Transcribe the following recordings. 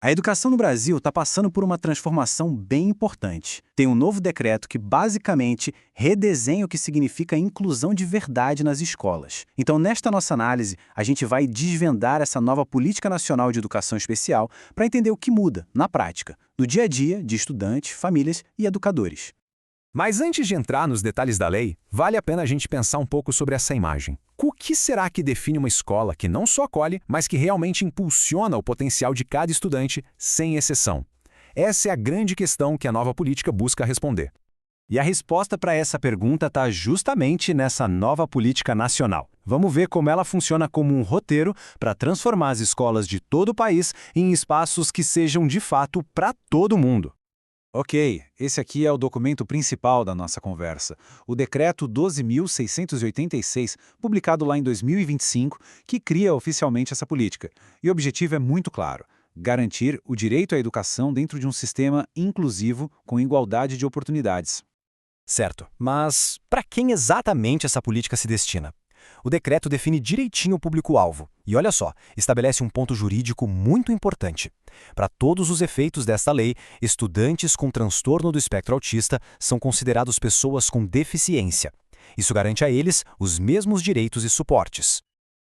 A educação no Brasil está passando por uma transformação bem importante. Tem um novo decreto que basicamente redesenha o que significa inclusão de verdade nas escolas. Então, nesta nossa análise, a gente vai desvendar essa nova Política Nacional de Educação Especial para entender o que muda, na prática, no dia a dia de estudantes, famílias e educadores. Mas antes de entrar nos detalhes da lei, vale a pena a gente pensar um pouco sobre essa imagem. O que será que define uma escola que não só acolhe, mas que realmente impulsiona o potencial de cada estudante, sem exceção? Essa é a grande questão que a nova política busca responder. E a resposta para essa pergunta está justamente nessa nova política nacional. Vamos ver como ela funciona como um roteiro para transformar as escolas de todo o país em espaços que sejam de fato para todo mundo. Ok, esse aqui é o documento principal da nossa conversa, o Decreto 12.686, publicado lá em 2025, que cria oficialmente essa política. E o objetivo é muito claro: garantir o direito à educação dentro de um sistema inclusivo com igualdade de oportunidades. Certo, mas para quem exatamente essa política se destina? O decreto define direitinho o público-alvo. E olha só, estabelece um ponto jurídico muito importante. Para todos os efeitos desta lei, estudantes com transtorno do espectro autista são considerados pessoas com deficiência. Isso garante a eles os mesmos direitos e suportes.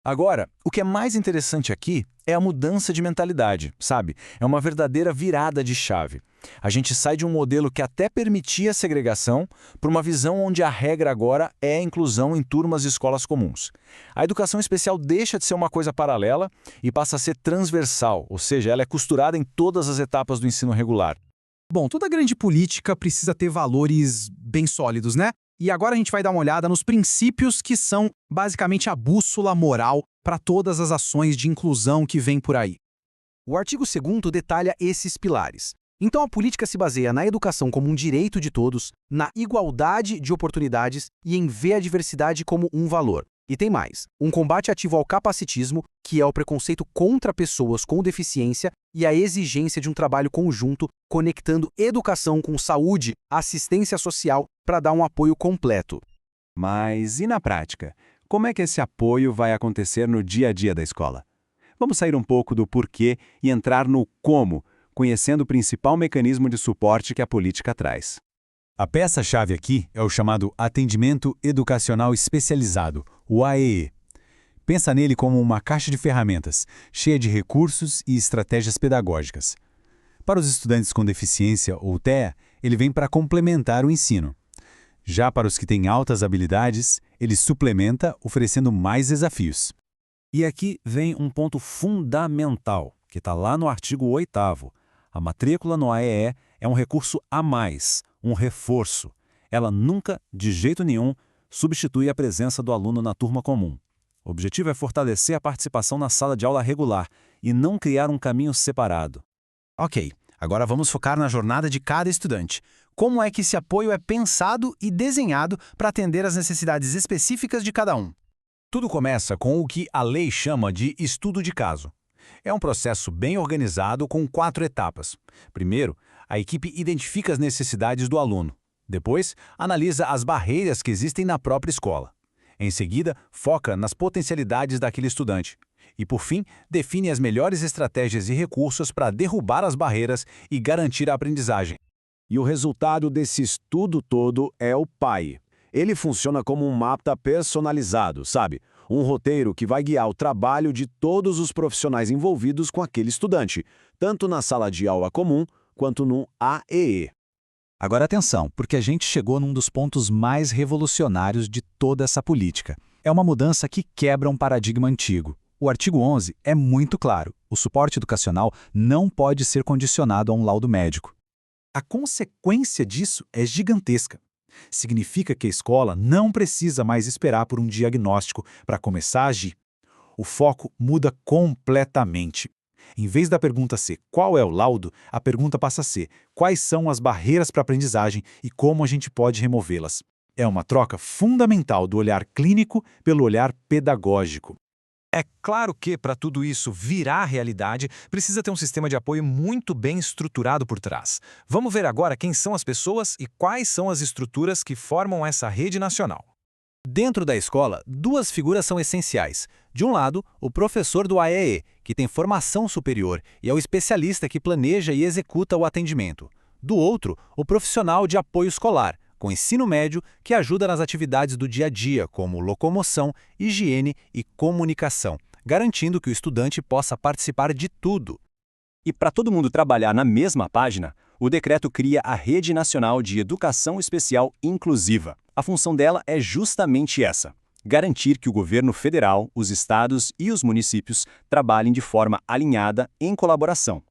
Agora, o que é mais interessante aqui é a mudança de mentalidade, sabe? É uma verdadeira virada de chave. A gente sai de um modelo que até permitia segregação para uma visão onde a regra agora é a inclusão em turmas de escolas comuns. A educação especial deixa de ser uma coisa paralela e passa a ser transversal, ou seja, ela é costurada em todas as etapas do ensino regular. Bom, toda grande política precisa ter valores bem sólidos, né? E agora a gente vai dar uma olhada nos princípios que são basicamente a bússola moral para todas as ações de inclusão que vêm por aí. O artigo 2º detalha esses pilares. Então a política se baseia na educação como um direito de todos, na igualdade de oportunidades e em ver a diversidade como um valor. E tem mais, um combate ativo ao capacitismo, que é o preconceito contra pessoas com deficiência e a exigência de um trabalho conjunto conectando educação com saúde, assistência social para dar um apoio completo. Mas e na prática? Como é que esse apoio vai acontecer no dia a dia da escola? Vamos sair um pouco do porquê e entrar no como, conhecendo o principal mecanismo de suporte que a política traz. A peça-chave aqui é o chamado Atendimento Educacional Especializado, o AEE. Pensa nele como uma caixa de ferramentas, cheia de recursos e estratégias pedagógicas. Para os estudantes com deficiência ou TEA, ele vem para complementar o ensino. Já para os que têm altas habilidades, ele suplementa, oferecendo mais desafios. E aqui vem um ponto fundamental, que está lá no artigo 8º. A matrícula no AEE é um recurso a mais, um reforço. Ela nunca, de jeito nenhum, substitui a presença do aluno na turma comum. O objetivo é fortalecer a participação na sala de aula regular e não criar um caminho separado. Ok, agora vamos focar na jornada de cada estudante. Como é que esse apoio é pensado e desenhado para atender às necessidades específicas de cada um? Tudo começa com o que a lei chama de estudo de caso. É um processo bem organizado com 4 etapas. Primeiro, a equipe identifica as necessidades do aluno. Depois, analisa as barreiras que existem na própria escola. Em seguida, foca nas potencialidades daquele estudante. E, por fim, define as melhores estratégias e recursos para derrubar as barreiras e garantir a aprendizagem. E o resultado desse estudo todo é o PAI. Ele funciona como um mapa personalizado, sabe? Um roteiro que vai guiar o trabalho de todos os profissionais envolvidos com aquele estudante, tanto na sala de aula comum quanto no AEE. Agora atenção, porque a gente chegou num dos pontos mais revolucionários de toda essa política. É uma mudança que quebra um paradigma antigo. O artigo 11 é muito claro. O suporte educacional não pode ser condicionado a um laudo médico. A consequência disso é gigantesca. Significa que a escola não precisa mais esperar por um diagnóstico para começar a agir. O foco muda completamente. Em vez da pergunta ser qual é o laudo, a pergunta passa a ser quais são as barreiras para a aprendizagem e como a gente pode removê-las. É uma troca fundamental do olhar clínico pelo olhar pedagógico. É claro que, para tudo isso virar realidade, precisa ter um sistema de apoio muito bem estruturado por trás. Vamos ver agora quem são as pessoas e quais são as estruturas que formam essa rede nacional. Dentro da escola, 2 figuras são essenciais: De um lado, o professor do AEE, que tem formação superior e é o especialista que planeja e executa o atendimento. Do outro, o profissional de apoio escolar, com ensino médio, que ajuda nas atividades do dia a dia, como locomoção, higiene e comunicação, garantindo que o estudante possa participar de tudo. E para todo mundo trabalhar na mesma página, o decreto cria a Rede Nacional de Educação Especial Inclusiva. A função dela é justamente essa: garantir que o governo federal, os estados e os municípios trabalhem de forma alinhada em colaboração.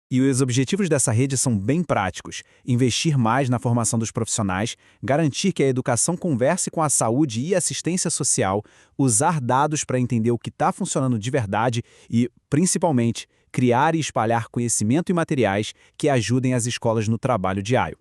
E os objetivos dessa rede são bem práticos: investir mais na formação dos profissionais, garantir que a educação converse com a saúde e assistência social, usar dados para entender o que está funcionando de verdade e, principalmente, criar e espalhar conhecimento e materiais que ajudem as escolas no trabalho diário.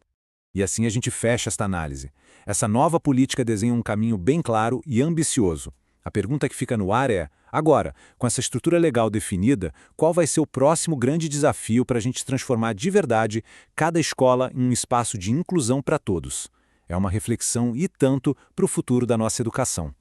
E assim a gente fecha esta análise. Essa nova política desenha um caminho bem claro e ambicioso. A pergunta que fica no ar é: agora, com essa estrutura legal definida, qual vai ser o próximo grande desafio para a gente transformar de verdade cada escola em um espaço de inclusão para todos? É uma reflexão e tanto para o futuro da nossa educação.